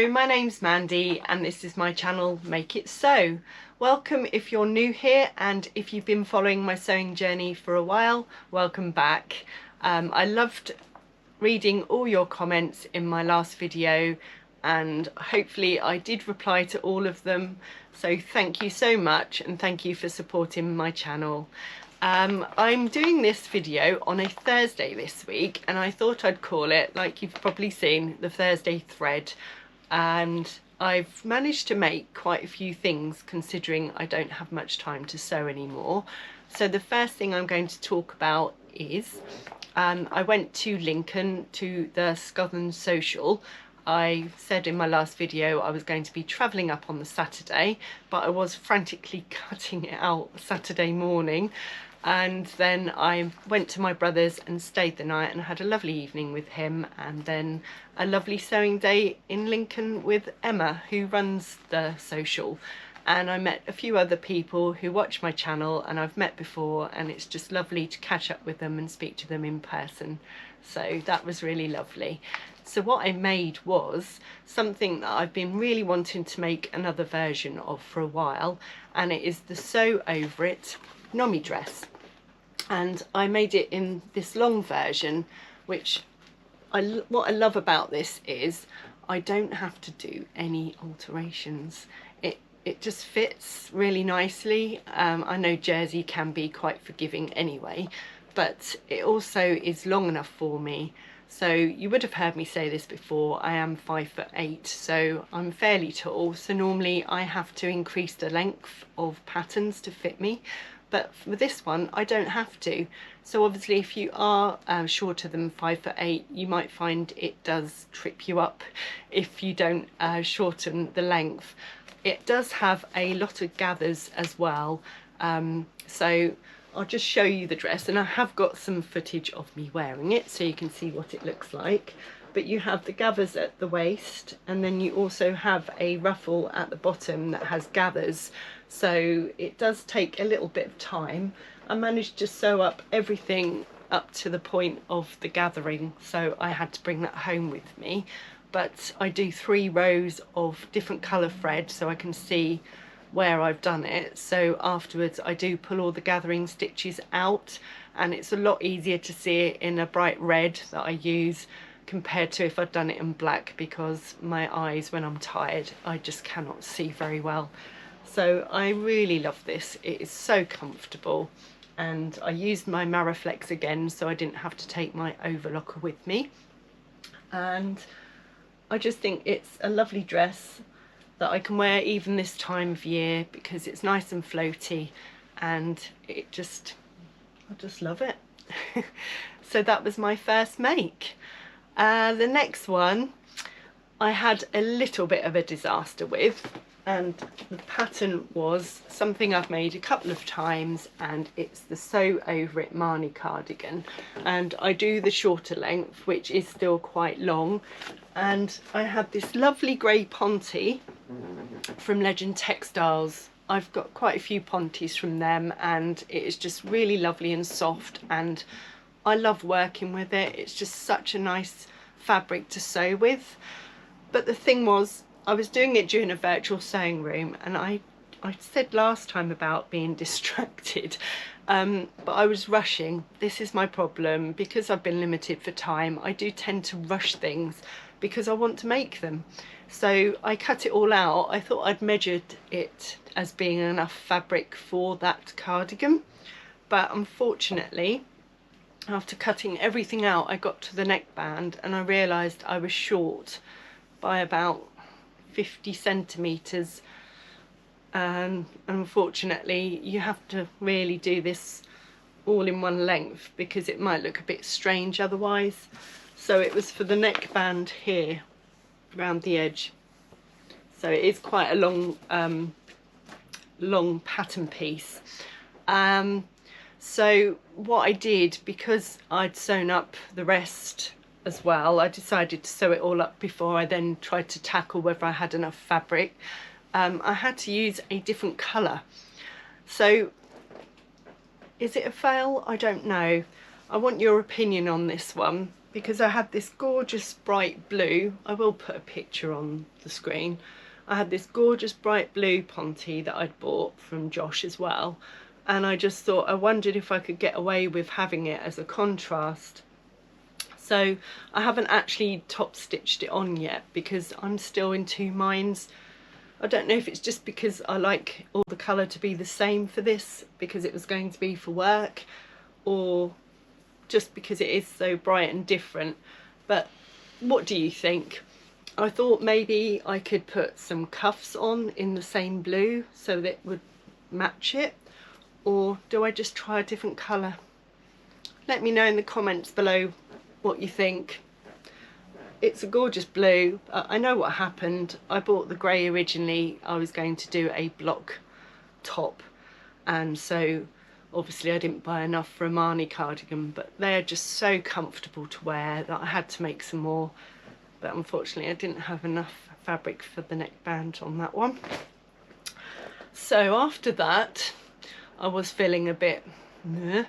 Hello, my name's Mandy and this is my channel Make It Sew. Welcome if you're new here, and if you've been following my sewing journey for a while, welcome back. I loved reading all your comments in my last video and hopefully I did reply to all of them, so thank you so much and thank you for supporting my channel. I'm doing this video on a Thursday this week and I thought I'd call it, like you've probably seen, the Thursday thread, and I've managed to make quite a few things considering I don't have much time to sew anymore. So the first thing I'm going to talk about is I went to Lincoln to the Southern Social. I said in my last video I was going to be travelling up on the Saturday, but I was frantically cutting it out Saturday morning, and then I went to my brother's and stayed the night and had a lovely evening with him, and then a lovely sewing day in Lincoln with Emma, who runs the social. And I met a few other people who watch my channel and I've met before, and it's just lovely to catch up with them and speak to them in person. So that was really lovely. So what I made was something that I've been really wanting to make another version of for a while, and it is the Sew Over It Nomi Dress. And I made it in this long version, which what I love about this is I don't have to do any alterations. It just fits really nicely. I know jersey can be quite forgiving anyway, but it also is long enough for me. So you would have heard me say this before, I am 5'8", so I'm fairly tall, so normally I have to increase the length of patterns to fit me, but for this one I don't have to. So obviously if you are shorter than 5'8", you might find it does trip you up if you don't shorten the length. It does have a lot of gathers as well, so I'll just show you the dress, and I have got some footage of me wearing it so you can see what it looks like. But you have the gathers at the waist, and then you also have a ruffle at the bottom that has gathers, so it does take a little bit of time. I managed to sew up everything up to the point of the gathering, so I had to bring that home with me. But I do 3 rows of different colour thread so I can see where I've done it, so afterwards I do pull all the gathering stitches out, and it's a lot easier to see it in a bright red that I use compared to if I'd done it in black, because my eyes, when I'm tired, I just cannot see very well. So I really love this. It is so comfortable, and I used my Maraflex again so I didn't have to take my overlocker with me, and I just think it's a lovely dress that I can wear even this time of year because it's nice and floaty, and I just love it. So that was my first make. The next one I had a little bit of a disaster with, and the pattern was something I've made a couple of times, and it's the Sew Over It Marni cardigan, and I do the shorter length, which is still quite long. And I had this lovely grey ponte from Legend Textiles. I've got quite a few pontes from them, and it is just really lovely and soft, and I love working with it. It's just such a nice fabric to sew with. But the thing was, I was doing it during a virtual sewing room, and I said last time about being distracted, but I was rushing. This is my problem, because I've been limited for time. I do tend to rush things because I want to make them. So I cut it all out. I thought I'd measured it as being enough fabric for that cardigan, but unfortunately after cutting everything out I got to the neckband and I realised I was short by about 50 centimetres, and unfortunately you have to really do this all in one length because it might look a bit strange otherwise. So it was for the neckband here around the edge, so it is quite a long pattern piece. So what I did, because I'd sewn up the rest as well, I decided to sew it all up before I then tried to tackle whether I had enough fabric. I had to use a different colour. So is it a fail? I don't know. I want your opinion on this one. because I had this gorgeous bright blue, I will put a picture on the screen, I had this gorgeous bright blue ponte that I'd bought from Josh as well, and I just thought, I wondered if I could get away with having it as a contrast. So I haven't actually top stitched it on yet because I'm still in two minds. I don't know if it's just because I like all the colour to be the same for this because it was going to be for work, or just because it is so bright and different. But what do you think? I thought maybe I could put some cuffs on in the same blue so that it would match it, or do I just try a different colour? Let me know in the comments below what you think. It's a gorgeous blue. I know what happened. I bought the grey originally. I was going to do a block top, and so obviously I didn't buy enough for a Marni cardigan, but they're just so comfortable to wear that I had to make some more, but unfortunately I didn't have enough fabric for the neckband on that one. So after that I was feeling a bit meh.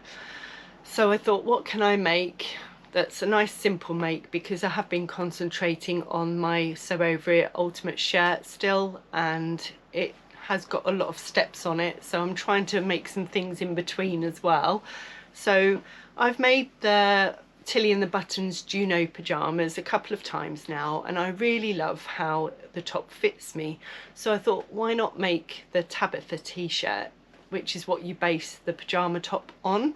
So I thought, what can I make that's a nice simple make, because I have been concentrating on my Sew Over It ultimate shirt still, and it has got a lot of steps on it, so I'm trying to make some things in between as well. So I've made the Tilly and the Buttons Juno pyjamas a couple of times now, and I really love how the top fits me. So I thought, why not make the Tabitha t-shirt, which is what you base the pyjama top on.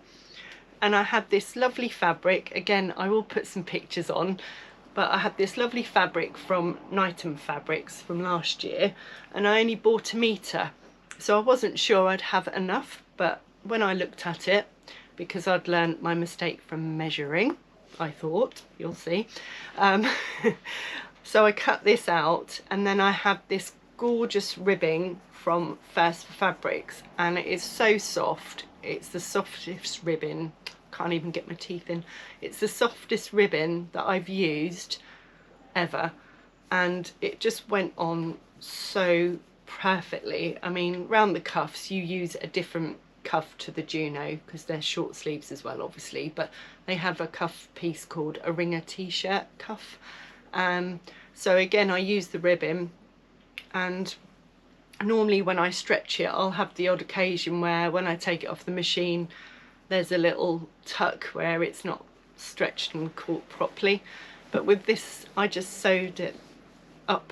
And I had this lovely fabric, again I will put some pictures on, but I had this lovely fabric from Knighton Fabrics from last year, and I only bought a metre, so I wasn't sure I'd have enough, but when I looked at it, because I'd learned my mistake from measuring, I thought, you'll see, so I cut this out, and then I had this gorgeous ribbing from First Fabrics, and it is so soft. It's the softest ribbon, can't even get my teeth in, it's the softest ribbon that I've used ever, and it just went on so perfectly. I mean, round the cuffs you use a different cuff to the Juno because they're short sleeves as well obviously, but they have a cuff piece called a ringer t-shirt cuff, so again I use the ribbon, and normally when I stretch it I'll have the odd occasion where when I take it off the machine there's a little tuck where it's not stretched and caught properly, but with this I just sewed it up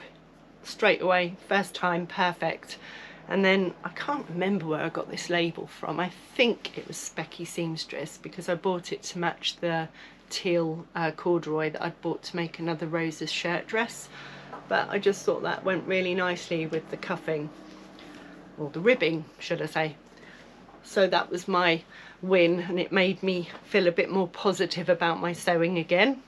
straight away, first time, perfect. And then I can't remember where I got this label from, I think it was Specky Seamstress, because I bought it to match the teal corduroy that I'd bought to make another Rosa's shirt dress, but I just thought that went really nicely with the cuffing, or the ribbing should I say. So that was my win, and it made me feel a bit more positive about my sewing again.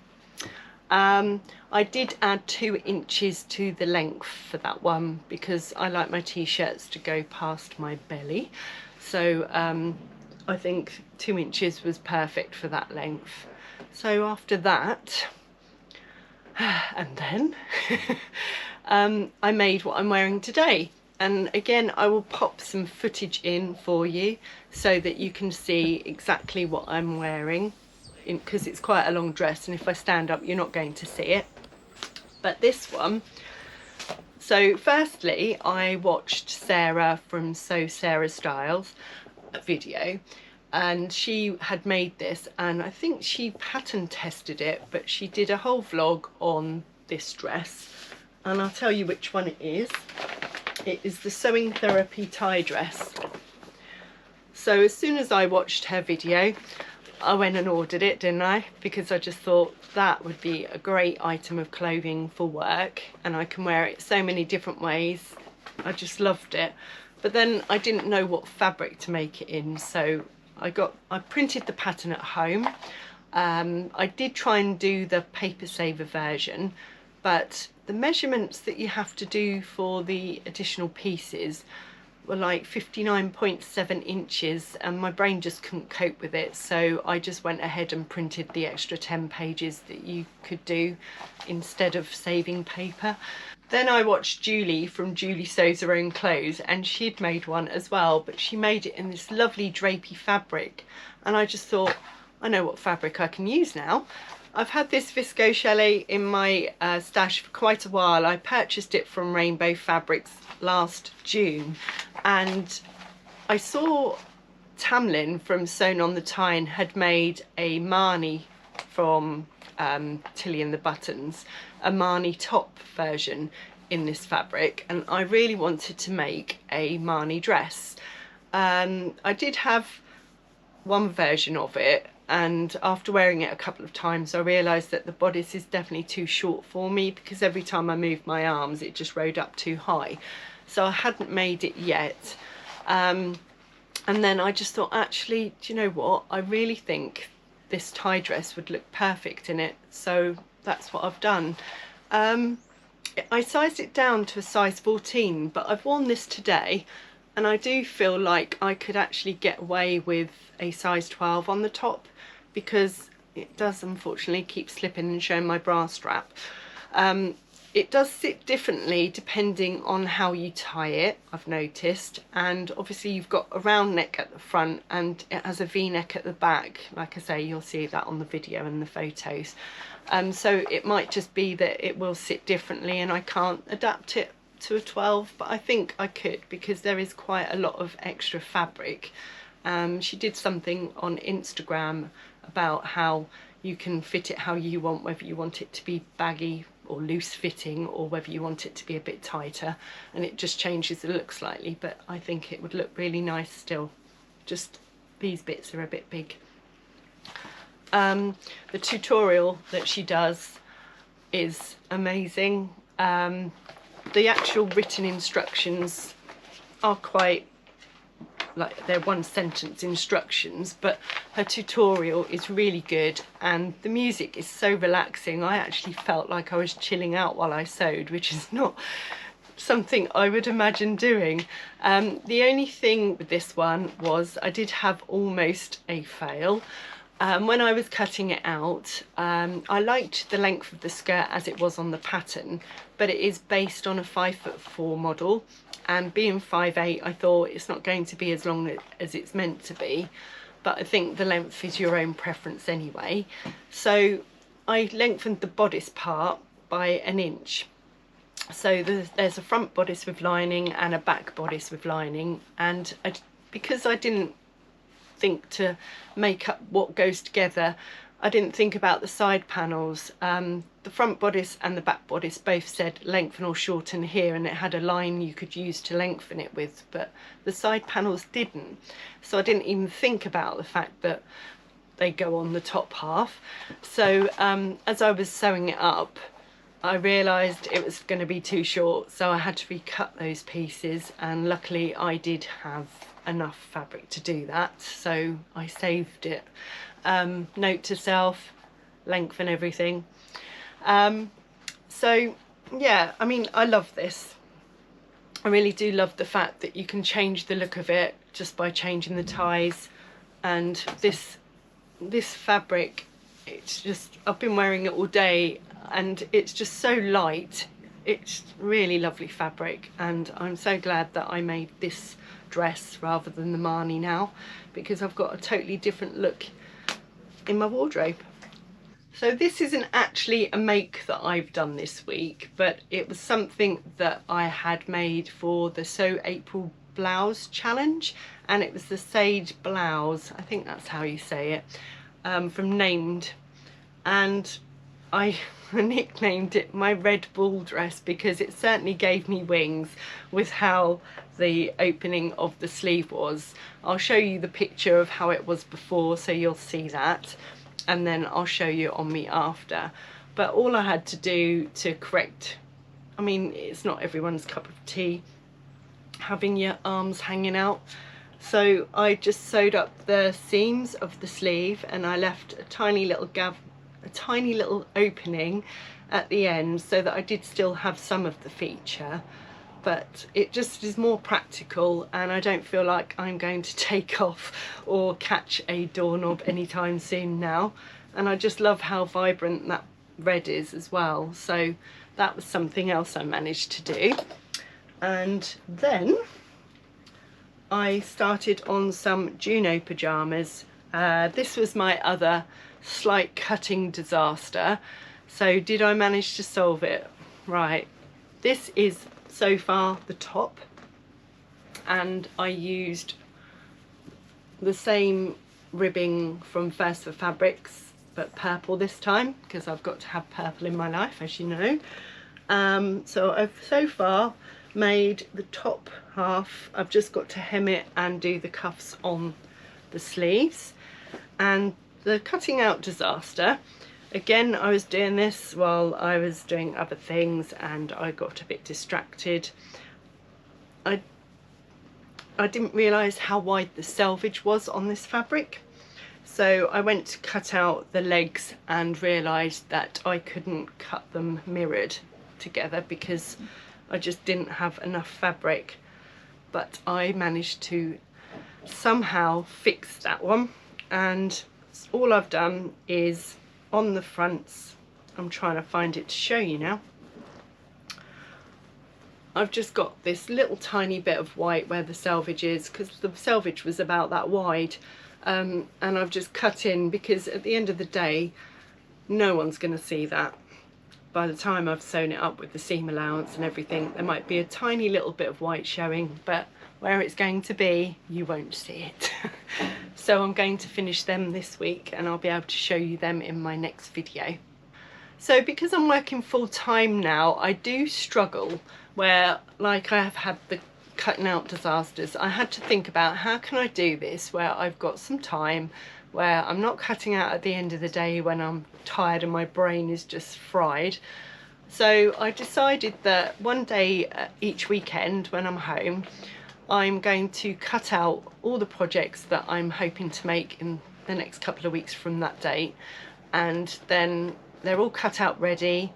I did add 2 inches to the length for that one because I like my t-shirts to go past my belly, so I think 2 inches was perfect for that length. So after that, and then I made what I'm wearing today, and again I will pop some footage in for you so that you can see exactly what I'm wearing, because it's quite a long dress, and if I stand up you're not going to see it. But this one, so firstly I watched Sara from SewSarahstyle video, and she had made this, and I think she pattern tested it, but she did a whole vlog on this dress, and I'll tell you which one it is. It is the SewingTherapy tie dress. So as soon as I watched her video I went and ordered it, didn't I? Because I just thought that would be a great item of clothing for work, and I can wear it so many different ways. I just loved it. But then I didn't know what fabric to make it in, so I printed the pattern at home. I did try and do the paper saver version, but the measurements that you have to do for the additional pieces were like 59.7 inches, and my brain just couldn't cope with it, so I just went ahead and printed the extra 10 pages that you could do instead of saving paper. Then I watched Judi from Judi Sews Her Own Clothes, and she'd made one as well, but she made it in this lovely drapey fabric, and I just thought, I know what fabric I can use now. I've had this viscose chalet in my stash for quite a while. I purchased it from Rainbow Fabrics last June, and I saw Tamlyn from SewnontheTyne had made a Marni from Tilly and the Buttons, a Marni top version in this fabric, and I really wanted to make a Marni dress. I did have one version of it, and after wearing it a couple of times I realised that the bodice is definitely too short for me, because every time I moved my arms it just rode up too high, so I hadn't made it yet. And then I just thought, actually, do you know what, I really think this tie dress would look perfect in it, so that's what I've done. I sized it down to a size 14, but I've worn this today and I do feel like I could actually get away with a size 12 on the top, because it does unfortunately keep slipping and showing my bra strap. It does sit differently depending on how you tie it, I've noticed, and obviously you've got a round neck at the front and it has a V-neck at the back. Like I say, you'll see that on the video and the photos. So it might just be that it will sit differently and I can't adapt it to a 12, but I think I could, because there is quite a lot of extra fabric. She did something on Instagram about how you can fit it how you want, whether you want it to be baggy or loose fitting or whether you want it to be a bit tighter, and it just changes the look slightly, but I think it would look really nice still. Just these bits are a bit big. The tutorial that she does is amazing. The actual written instructions are quite, like, they're one sentence instructions, but her tutorial is really good and the music is so relaxing. I actually felt like I was chilling out while I sewed, which is not something I would imagine doing. The only thing with this one was I did have almost a fail. When I was cutting it out, I liked the length of the skirt as it was on the pattern, but it is based on a 5'4" model, and being 5'8", I thought it's not going to be as long as it's meant to be, but I think the length is your own preference anyway. So I lengthened the bodice part by 1 inch. So there's a front bodice with lining and a back bodice with lining, and because I didn't think to make up what goes together, I didn't think about the side panels. The front bodice and the back bodice both said lengthen or shorten here, and it had a line you could use to lengthen it with, but the side panels didn't, so I didn't even think about the fact that they go on the top half. So as I was sewing it up, I realised it was going to be too short, so I had to recut those pieces, and luckily I did have enough fabric to do that, so I saved it. Note to self, lengthen everything. So yeah, I mean, I love this. I really do love the fact that you can change the look of it just by changing the ties, and this fabric, it's just, I've been wearing it all day and it's just so light. It's really lovely fabric, and I'm so glad that I made this dress rather than the Marni now, because I've got a totally different look in my wardrobe. So this isn't actually a make that I've done this week, but it was something that I had made for the Sew April Blouse challenge, and it was the Sage Blouse, I think that's how you say it, from Named, and I nicknamed it my Red Bull dress because it certainly gave me wings with how the opening of the sleeve was. I'll show you the picture of how it was before, so you'll see that, and then I'll show you on me after. But all I had to do to correct, I mean, it's not everyone's cup of tea having your arms hanging out, so I just sewed up the seams of the sleeve and I left a tiny little opening at the end so that I did still have some of the feature, but it just is more practical, and I don't feel like I'm going to take off or catch a doorknob anytime soon now, and I just love how vibrant that red is as well, so that was something else I managed to do. And then I started on some Juno pyjamas, This was my other slight cutting disaster. So did I manage to solve it? Right, this is so far the top, and I used the same ribbing from First for Fabrics, but purple this time, because I've got to have purple in my life, as you know. So I've so far made the top half. I've just got to hem it and do the cuffs on the sleeves. And the cutting out disaster, again, I was doing this while I was doing other things and I got a bit distracted. I didn't realise how wide the selvage was on this fabric, so I went to cut out the legs and realised that I couldn't cut them mirrored together because I just didn't have enough fabric. But I managed to somehow fix that one, and all I've done is on the fronts, I'm trying to find it to show you now, I've just got this little tiny bit of white where the selvage is, because the selvage was about that wide, and I've just cut in, because at the end of the day no one's going to see that. By the time I've sewn it up with the seam allowance and everything, there might be a tiny little bit of white showing, but where it's going to be, you won't see it. So I'm going to finish them this week and I'll be able to show you them in my next video. So because I'm working full time now, I do struggle where, like I have had the cutting out disasters, I had to think about how can I do this where I've got some time, where I'm not cutting out at the end of the day when I'm tired and my brain is just fried. So I decided that one day each weekend when I'm home, I'm going to cut out all the projects that I'm hoping to make in the next couple of weeks from that date, and then they're all cut out ready.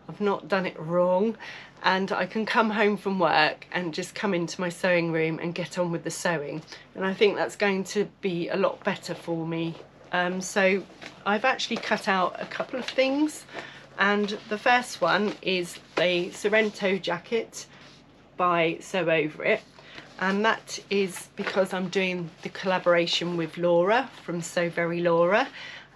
I've not done it wrong, and I can come home from work and just come into my sewing room and get on with the sewing, and I think that's going to be a lot better for me. So I've actually cut out a couple of things, and the first one is the Sorrento jacket by Sew Over It, and that is because I'm doing the collaboration with Laura from SewVeryLaura.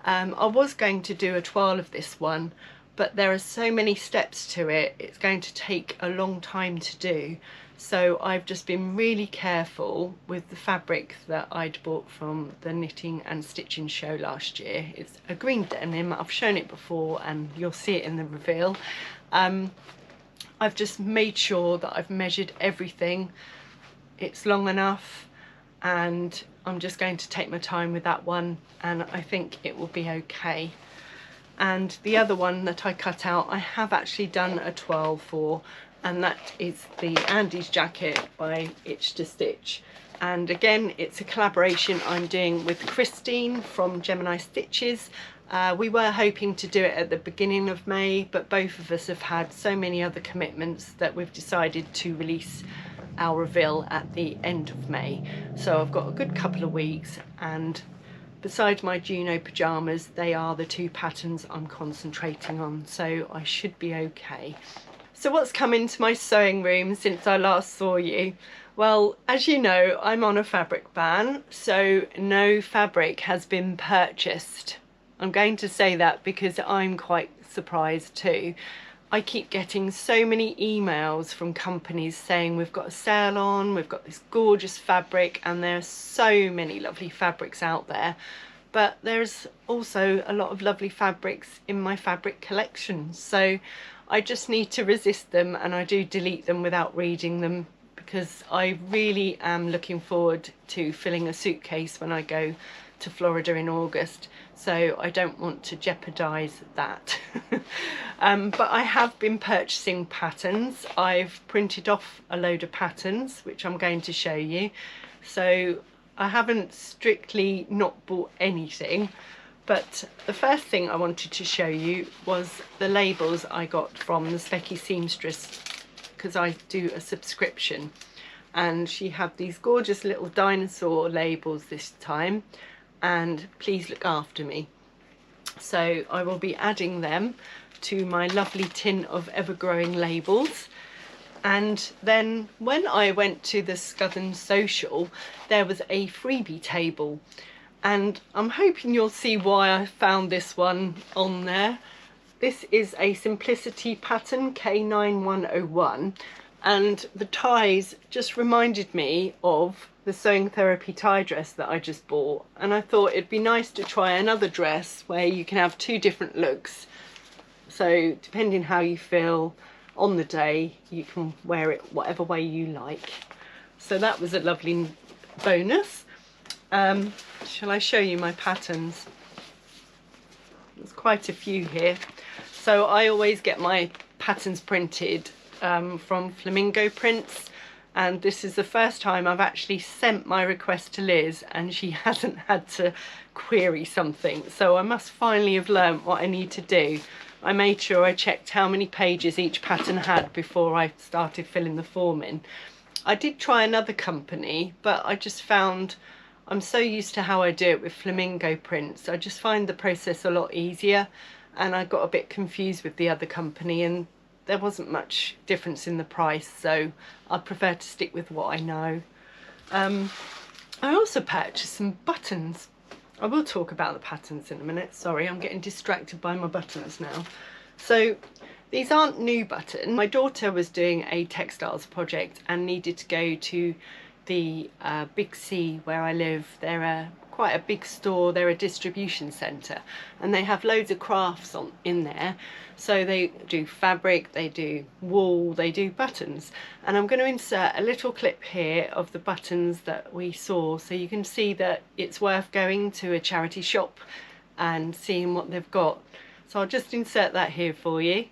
I was going to do a toile of this one, but there are so many steps to it, it's going to take a long time to do. So I've just been really careful with the fabric that I'd bought from the knitting and stitching show last year. It's a green denim, I've shown it before and you'll see it in the reveal. I've just made sure that I've measured everything, it's long enough, and I'm just going to take my time with that one, and I think it will be okay. And the other one that I cut out, I have actually done a toile for, and that is the Andy's jacket by Itch to Stitch. And again, it's a collaboration I'm doing with Christine from GeminiStitches. We were hoping to do it at the beginning of May, but both of us have had so many other commitments that we've decided to release our reveal at the end of May. So I've got a good couple of weeks, and besides my Juno pyjamas, they are the two patterns I'm concentrating on, so I should be okay. So what's come into my sewing room since I last saw you? Well, as you know, I'm on a fabric ban, so no fabric has been purchased. I'm going to say that because I'm quite surprised too. I keep getting so many emails from companies saying we've got a sale on, we've got this gorgeous fabric, and there's so many lovely fabrics out there. But there's also a lot of lovely fabrics in my fabric collection, so I just need to resist them, and I do delete them without reading them, because I really am looking forward to filling a suitcase when I go to Florida in August, so I don't want to jeopardise that. But I have been purchasing patterns. I've printed off a load of patterns which I'm going to show you, so I haven't strictly not bought anything. But the first thing I wanted to show you was the labels I got from the Specky seamstress, because I do a subscription, and she had these gorgeous little dinosaur labels this time, and please look after me. So I will be adding them to my lovely tin of ever-growing labels. And then when I went to the Southern Social, there was a freebie table, and I'm hoping you'll see why I found this one on there. This is a Simplicity pattern K9101, and the ties just reminded me of the Sewing Therapy tie dress that I just bought, and I thought it'd be nice to try another dress where you can have two different looks. So depending how you feel on the day, you can wear it whatever way you like. So that was a lovely bonus. Shall I show you my patterns? There's quite a few here. So I always get my patterns printed from Flamingo Prints, and this is the first time I've actually sent my request to Liz and she hasn't had to query something. So I must finally have learnt what I need to do. I made sure I checked how many pages each pattern had before I started filling the form in. I did try another company, but I just found I'm so used to how I do it with Flamingo Prints. I just find the process a lot easier, and I got a bit confused with the other company, and there wasn't much difference in the price, so I prefer to stick with what I know. I also purchased some buttons. I will talk about the patterns in a minute. Sorry, I'm getting distracted by my buttons now. So these aren't new buttons. My daughter was doing a textiles project and needed to go to the Big C where I live. They're quite a big store, they're a distribution centre, and they have loads of crafts in there. So they do fabric, they do wool, they do buttons, and I'm going to insert a little clip here of the buttons that we saw, so you can see that it's worth going to a charity shop and seeing what they've got. So I'll just insert that here for you.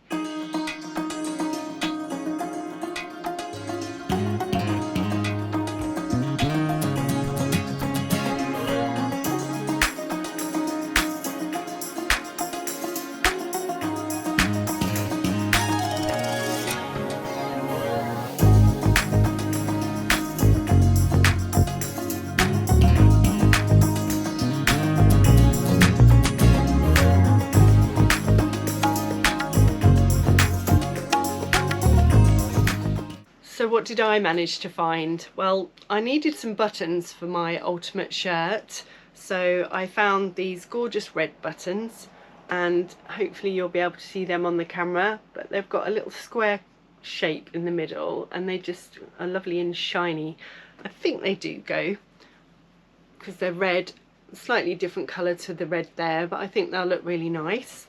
So what did I manage to find? Well, I needed some buttons for my ultimate shirt, so I found these gorgeous red buttons, and hopefully you'll be able to see them on the camera, but they've got a little square shape in the middle and they just are lovely and shiny. I think they do go because they're red, slightly different colour to the red there, but I think they'll look really nice.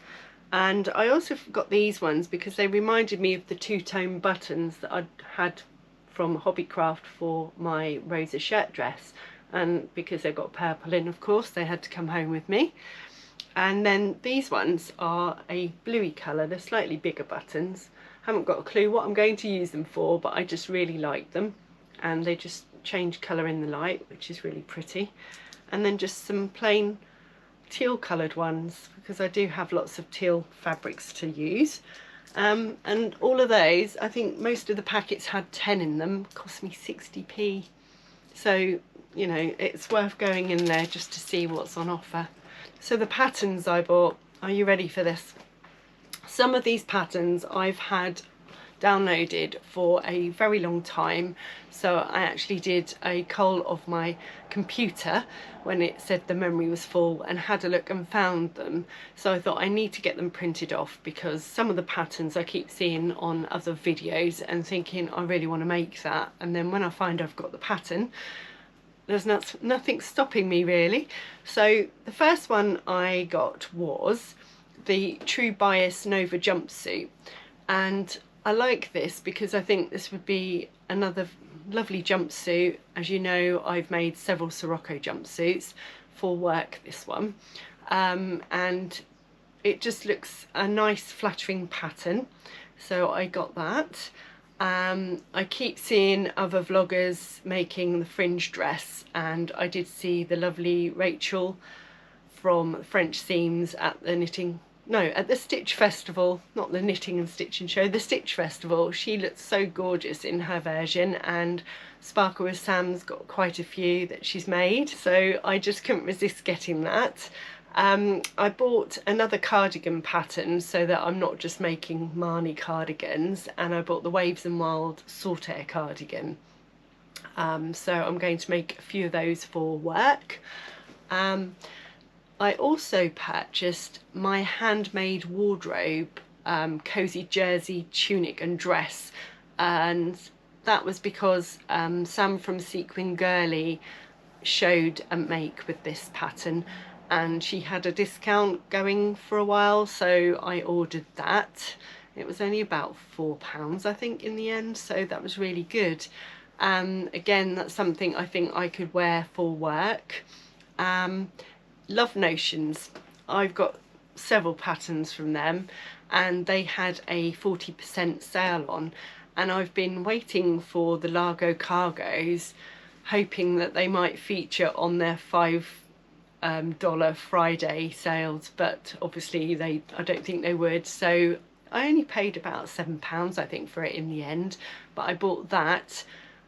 And I also got these ones because they reminded me of the two-tone buttons that I'd had from Hobbycraft for my Rosa shirt dress, and because they've got purple in, of course, they had to come home with me. And then these ones are a bluey colour, they're slightly bigger buttons. Haven't got a clue what I'm going to use them for, but I just really like them, and they just change colour in the light, which is really pretty. And then just some plain teal coloured ones, because I do have lots of teal fabrics to use. And all of those, I think most of the packets had 10 in them, cost me 60p. So, you know, it's worth going in there just to see what's on offer. So the patterns I bought, are you ready for this? Some of these patterns I've had downloaded for a very long time, so I actually did a cull of my computer when it said the memory was full and had a look and found them. So I thought I need to get them printed off, because some of the patterns I keep seeing on other videos and thinking I really want to make that, and then when I find I've got the pattern, there's nothing stopping me really. So the first one I got was the True Bias Nova jumpsuit, and I like this because I think this would be another lovely jumpsuit. As you know, I've made several Sirocco jumpsuits for work, this one, and it just looks a nice flattering pattern, so I got that. I keep seeing other vloggers making the Fringe dress, and I did see the lovely Rachael from TheFrenchSeams at the Stitch Festival, not the Knitting and Stitching show, the Stitch Festival. She looks so gorgeous in her version, and SewVeryLaura's got quite a few that she's made, so I just couldn't resist getting that. I bought another cardigan pattern so that I'm not just making Marni cardigans, and I bought the Waves and Wild Sorrento cardigan. So I'm going to make a few of those for work. I also purchased my handmade wardrobe, cozy jersey, tunic and dress, and that was because Sam from SewVeryLaura showed a make with this pattern and she had a discount going for a while, so I ordered that. It was only about £4 I think in the end, so that was really good. Again, that's something I think I could wear for work. Love Notions, I've got several patterns from them and they had a 40% sale on, and I've been waiting for the Largo cargos, hoping that they might feature on their $5 Friday sales, but obviously I don't think they would, so I only paid about £7 I think for it in the end. But I bought that,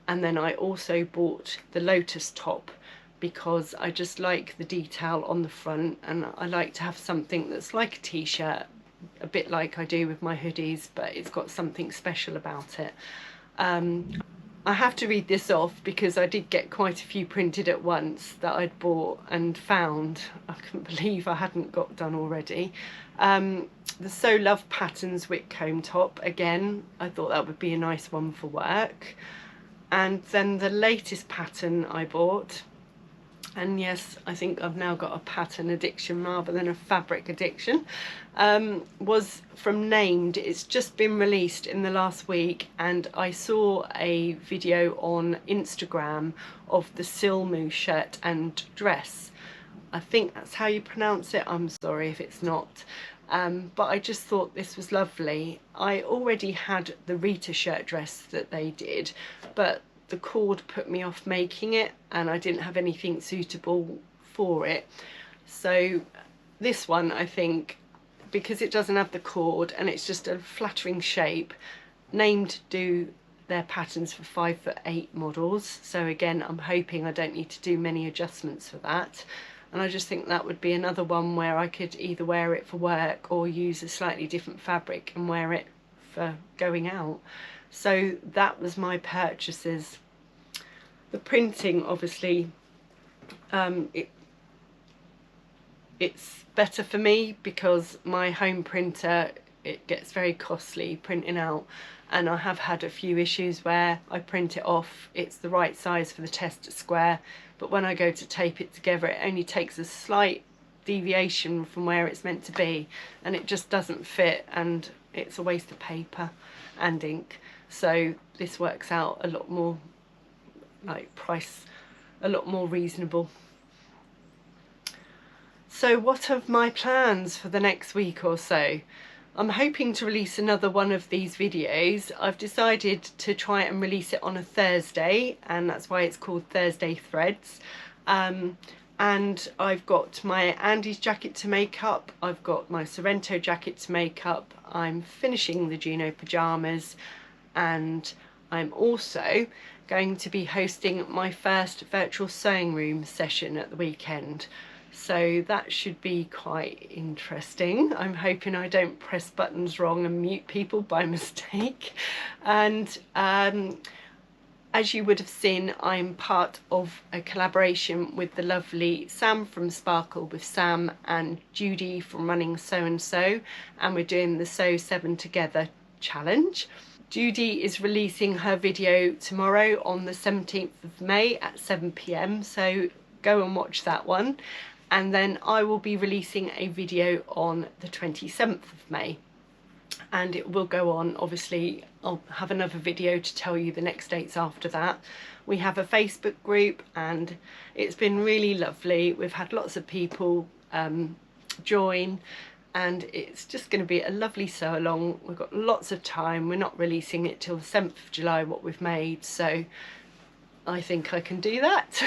and then I also bought the Lotus top because I just like the detail on the front, and I like to have something that's like a t-shirt, a bit like I do with my hoodies, but it's got something special about it. I have to read this off because I did get quite a few printed at once that I'd bought and found. I couldn't believe I hadn't got done already. The So Love Patterns Whitcomb top, again, I thought that would be a nice one for work. And then the latest pattern I bought, and yes, I think I've now got a pattern addiction rather than a fabric addiction, was from Named. It's just been released in the last week, and I saw a video on Instagram of the Silmu shirt and dress. I think that's how you pronounce it, I'm sorry if it's not. But I just thought this was lovely. I already had the Rita shirt dress that they did, but the cord put me off making it and I didn't have anything suitable for it. So this one, I think, because it doesn't have the cord and it's just a flattering shape, Named do their patterns for 5'8" models, so again I'm hoping I don't need to do many adjustments for that. And I just think that would be another one where I could either wear it for work or use a slightly different fabric and wear it for going out. So that was my purchases. The printing, obviously, it's better for me because my home printer, it gets very costly printing out, and I have had a few issues where I print it off, it's the right size for the tester square, but when I go to tape it together it only takes a slight deviation from where it's meant to be and it just doesn't fit, and it's a waste of paper and ink. So this works out a lot more, like price, a lot more reasonable. So what are my plans for the next week or so? I'm hoping to release another one of these videos. I've decided to try and release it on a Thursday, and that's why it's called Thursday Threads. And I've got my Andy's jacket to make up, I've got my Sorrento jacket to make up, I'm finishing the Juno pyjamas, and I'm also going to be hosting my first virtual sewing room session at the weekend. So that should be quite interesting. I'm hoping I don't press buttons wrong and mute people by mistake. And as you would have seen, I'm part of a collaboration with the lovely Sam from Sparkle with Sam and Judi from Running Sew, and we're doing the Sew 7 Together challenge. Judi is releasing her video tomorrow on the 17th of May at 7 PM, so go and watch that one. And then I will be releasing a video on the 27th of May. And it will go on, obviously, I'll have another video to tell you the next dates after that. We have a Facebook group and it's been really lovely. We've had lots of people join, and it's just going to be a lovely sew along. We've got lots of time. We're not releasing it till the 7th of July what we've made, so I think I can do that.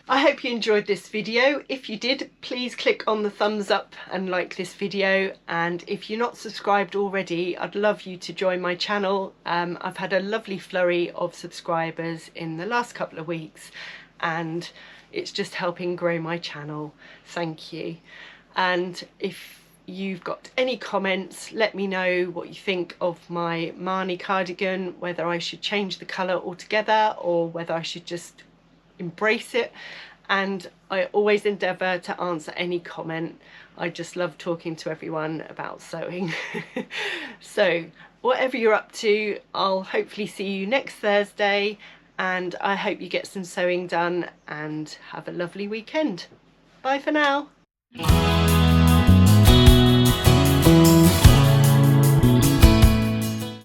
I hope you enjoyed this video. If you did, please click on the thumbs up and like this video, and if you're not subscribed already, I'd love you to join my channel. I've had a lovely flurry of subscribers in the last couple of weeks and it's just helping grow my channel. Thank you. And if you've got any comments, let me know what you think of my Marni cardigan, whether I should change the colour altogether or whether I should just embrace it. and I always endeavour to answer any comment. I just love talking to everyone about sewing. So whatever you're up to, I'll hopefully see you next Thursday, and I hope you get some sewing done and have a lovely weekend. Bye for now.